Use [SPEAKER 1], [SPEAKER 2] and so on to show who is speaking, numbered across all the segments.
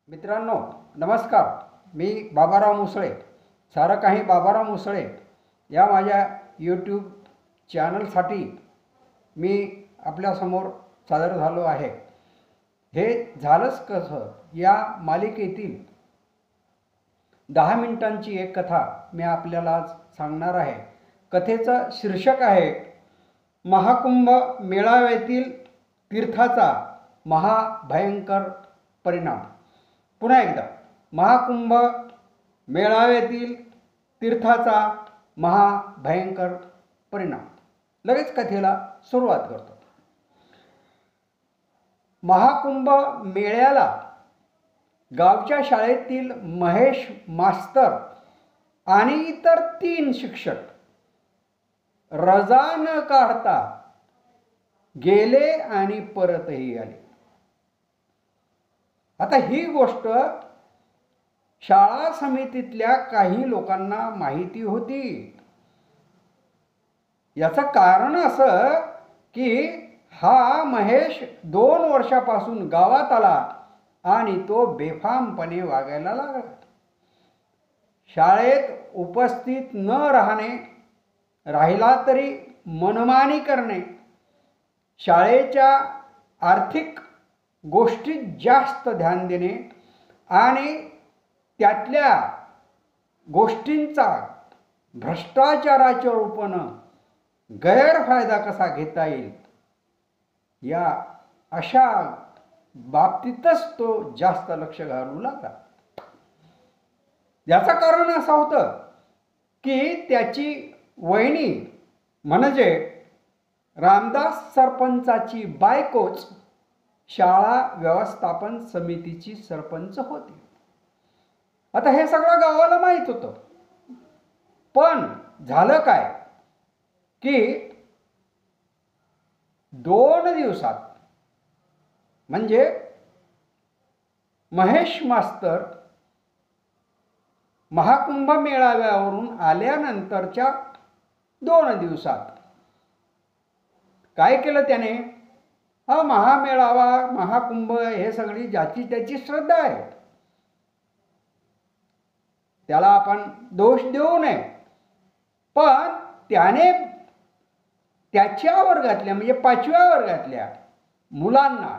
[SPEAKER 1] मित्रांनो नमस्कार. मी बाबाराव मुसळे, सारं काही बाबाराव मुसळे या माझ्या यूट्यूब चॅनलसाठी मी आपल्यासमोर सादर झालो आहे. हे झालंच कसं या मालिकेतील 10 मिनिटांची एक कथा मी आपल्याला आज सांगणार आहे. कथेचं शीर्षक आहे महाकुंभ मेळाव्यातील तीर्थाचा महाभयंकर परिणाम. पुन्हा एकदा, महाकुंभ मेळाव्यातील तीर्थाचा महाभयंकर परिणाम. लगेच कथेला सुरुवात करतो. महाकुंभ मेळ्याला गावच्या शाळेतील महेश मास्तर आणि इतर 3 शिक्षक रजा न काढता गेले आणि परतही आले. आता ही गोष्ट शाळा समितीतल्या काही लोकांना माहिती होती. याचं कारण असं की हा महेश 2 वर्षापासून गावात आला आणि तो बेफामपणे वागायला लागला. शाळेत उपस्थित न राहिला तरी मनमानी करणे, शाळेच्या आर्थिक गोष्टीत जास्त ध्यान देणे आणि त्यातल्या गोष्टींचा भ्रष्टाचाराच्या रूपानं गैरफायदा कसा घेता येईल या अशा बाबतीतच तो जास्त लक्ष घालू लागला. याचं कारण असं होतं की त्याची वहिनी म्हणजे रामदास सरपंचाची बायकोच शाळा व्यवस्थापन समितीची सरपंच होती. आता हे सगळं गावाला माहीत होतं. पण झालं काय की 2 दिवसात म्हणजे महेश मास्तर महाकुंभ मेळाव्यावरून आल्यानंतरच्या 2 दिवसात काय केलं त्याने? हा महामेळावा महाकुंभ हे सगळी ज्याची त्याची श्रद्धा आहे, त्याला आपण दोष देऊ नये. पण त्याने त्याच्या वर्गातल्या म्हणजे 5व्या वर्गातल्या मुलांना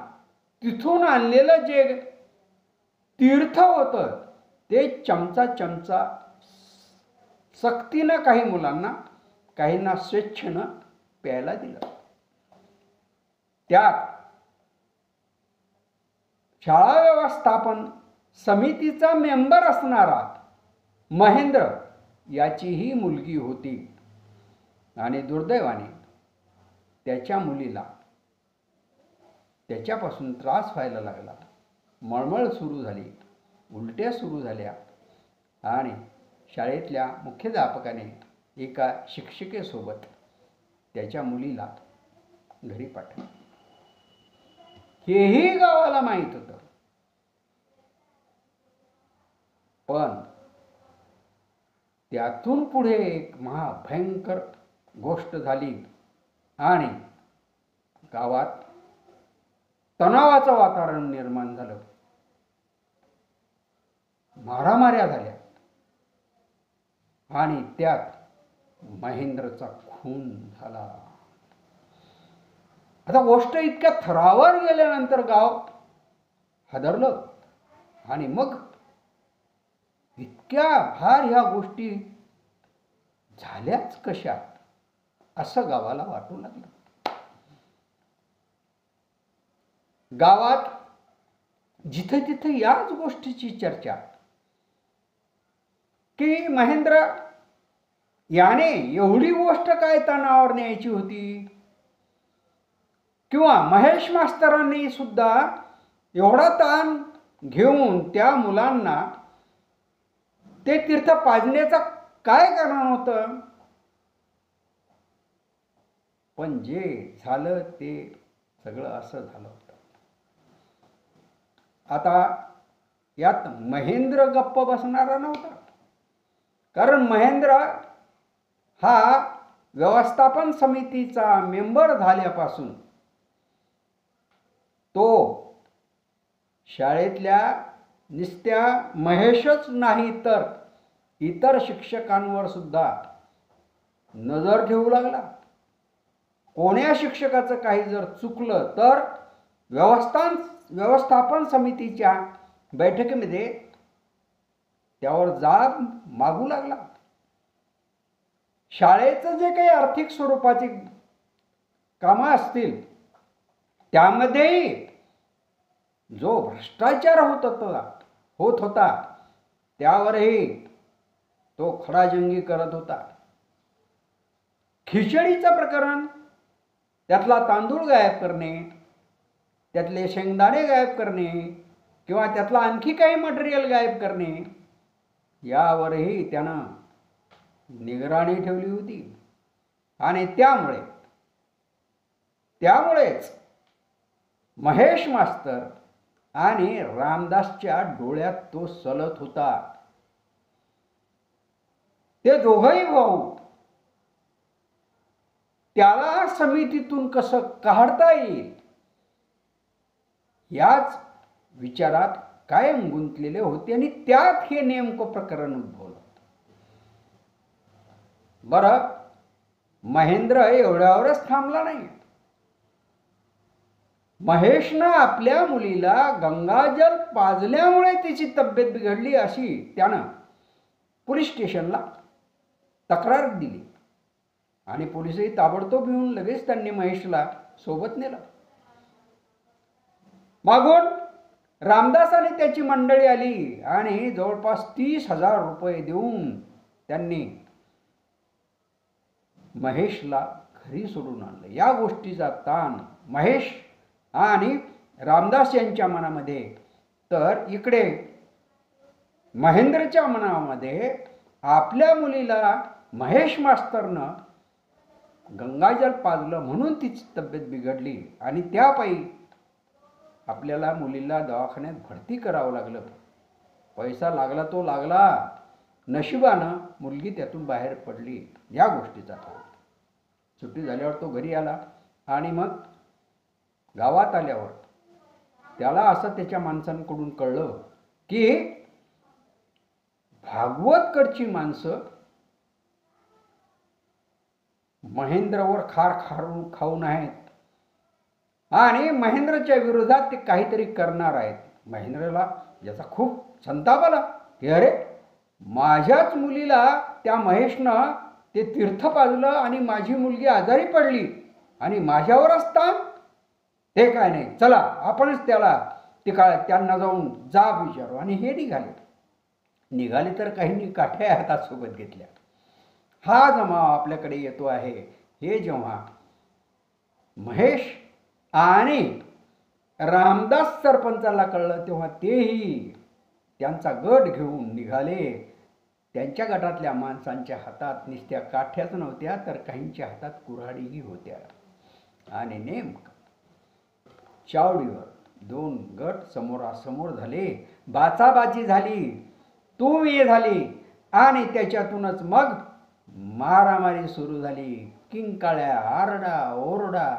[SPEAKER 1] तिथून आणलेलं जे तीर्थ होतं ते चमचा सक्तीनं काही मुलांना, काहींना स्वेच्छेनं प्यायला दिलं. त्यात शाळा व्यवस्थापन समितीचा मेंबर असणारा महेंद्र याचीही मुलगी होती आणि दुर्दैवाने त्याच्या मुलीला त्याच्यापासून त्रास व्हायला लागला. मळमळ सुरू झाली, उलट्या सुरू झाल्या आणि शाळेतल्या मुख्याध्यापकाने एका शिक्षिकेसोबत त्याच्या मुलीला घरी पाठवलं. हेही गावाला माहीत होतं. पण त्यातून पुढे एक महाभयंकर गोष्ट झाली आणि गावात तणावाचं वातावरण निर्माण झालं. मारामाऱ्या झाल्या आणि त्यात महेंद्रचा खून झाला. आता गोष्ट इतक्या थरावर गेल्यानंतर गाव हादरलं आणि मग इतक्या भार ह्या गोष्टी झाल्याच कशा असं गावाला वाटू लागलं. गावात जिथे तिथे याच गोष्टीची चर्चा की महेंद्र याने एवढी गोष्ट काय तणावर न्यायची होती, किंवा महेश मास्तरांनी सुद्धा एवढा ताण घेऊन त्या मुलांना ते तीर्थ पाजण्याचं काय कारण होतं. पण जे झालं ते सगळं असं झालं होतं. आता यात महेंद्र गप्प बसणारा नव्हता. कारण महेंद्र हा व्यवस्थापन समितीचा मेंबर झाल्यापासून तो शाळेतल्या नुसत्या महेशच नाही तर इतर शिक्षकांवर सुद्धा नजर ठेवू लागला. कोण्या शिक्षकाचं काही जर चुकलं तर व्यवस्थापन समितीच्या बैठकीमध्ये त्यावर जाब मागू लागला. शाळेचं जे काही आर्थिक स्वरूपाची कामं असतील त्यामध्येही जो भ्रष्टाचार होत होता त्यावरही तो खडाजंगी करत होता. खिचडीचं प्रकरण, त्यातला तांदूळ गायब करणे, त्यातले शेंगदाणे गायब करणे किंवा त्यातला आणखी काही मटेरियल गायब करणे, यावरही त्यानं निगराणी ठेवली होती. आणि त्यामुळेच महेश मास्तर आणि रामदासच्या डोळ्यात तो सलत होता. ते दोघंही भाऊ त्याला समितीतून कसं काढता येईल याच विचारात कायम गुंतलेले होते आणि त्यात हे नेमकं प्रकरण उद्भवलं. बरं, महेंद्र एवढ्यावरच थांबला नाही. महेशनं आपल्या मुलीला गंगाजल पाजल्यामुळे तिची तब्येत बिघडली अशी त्यानं पोलीस स्टेशनला तक्रार दिली आणि पोलिसही ताबडतोब येऊन लगेच त्यांनी महेशला सोबत नेलं. मागून रामदास आणि त्याची मंडळी आली आणि जवळपास 30,000 रुपये देऊन त्यांनी महेशला घरी सोडून आणलं. या गोष्टीचा ताण महेश आणि रामदास यांच्या मनामध्ये, तर इकडे महेंद्रच्या मनामध्ये आपल्या मुलीला महेश मास्तरनं गंगाजल पाजलं म्हणून तिची तब्येत बिघडली आणि त्यापायी आपल्याला मुलीला दवाखान्यात भरती करावं लागलं. पैसा लागला तो लागला, नशिबानं मुलगी त्यातून बाहेर पडली. या गोष्टीचा ताण. सुट्टी झाल्यावर तो घरी आला आणि मग गावात आल्यावर त्याला असं त्याच्या माणसांकडून कळलं की भागवतकडची माणसं महेंद्रवर खार खाऊन आहेत आणि महेंद्रच्या विरोधात ते काहीतरी करणार आहेत. महेंद्रला याचा खूप संताप आला की अरे, माझ्याच मुलीला त्या महेशनं ते तीर्थ पाजलं आणि माझी मुलगी आजारी पडली आणि माझ्यावरच ताण. ते काय नाही, चला आपणच त्यांना जाऊन जाब विचारू. आणि हे निघाले तर काहींनी काठ्या हातात सोबत घेतल्या. हा जमाव आपल्याकडे येतो आहे हे जेव्हा महेश आणि रामदास सरपंचाला कळलं तेव्हा तेही त्यांचा गट घेऊन निघाले. त्यांच्या गटातल्या माणसांच्या हातात नुसत्या काठ्याच नव्हत्या तर काहींच्या हातात कुऱ्हाडीही होत्या. आणि नेमकं चावडीवर 2 गट समोरासमोर झाले. बाचाबाची झाली, तू ये झाली आणि त्याच्यातूनच मग मारामारी सुरू झाली. किंकाळ्या, आरडा ओरडा,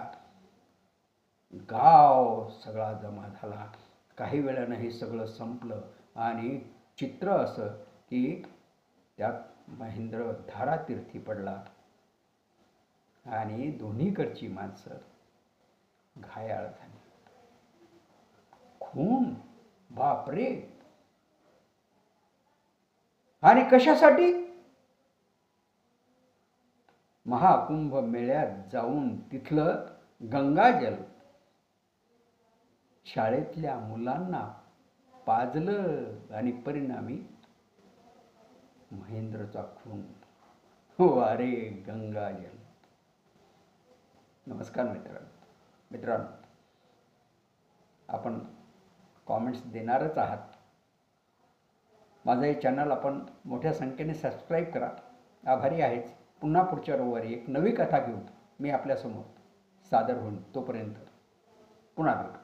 [SPEAKER 1] गाव सगळा जमा झाला. काही वेळानं हे सगळं संपलं आणि चित्र असं की त्यात महेंद्र धारातीर्थी पडला आणि दोन्हीकडची माणसं घायाळ झाली. खून, बापरे. आणि कशासाठी? महाकुंभ मेळ्यात जाऊन तिथलं गंगाजल शाळेतल्या मुलांना पाजलं आणि परिणामी महेंद्रचा खून. हो, अरे गंगाजल. नमस्कार मित्रांनो, आपण कॉमेंट्स देणारच आहात. माझं हे चॅनल आपण मोठ्या संख्येने सबस्क्राईब करा. आभारी आहेच. पुन्हा पुढच्या रविवारी एक नवी कथा घेऊन मी आपल्यासमोर सादर होईन. तोपर्यंत पुन्हा भेटू.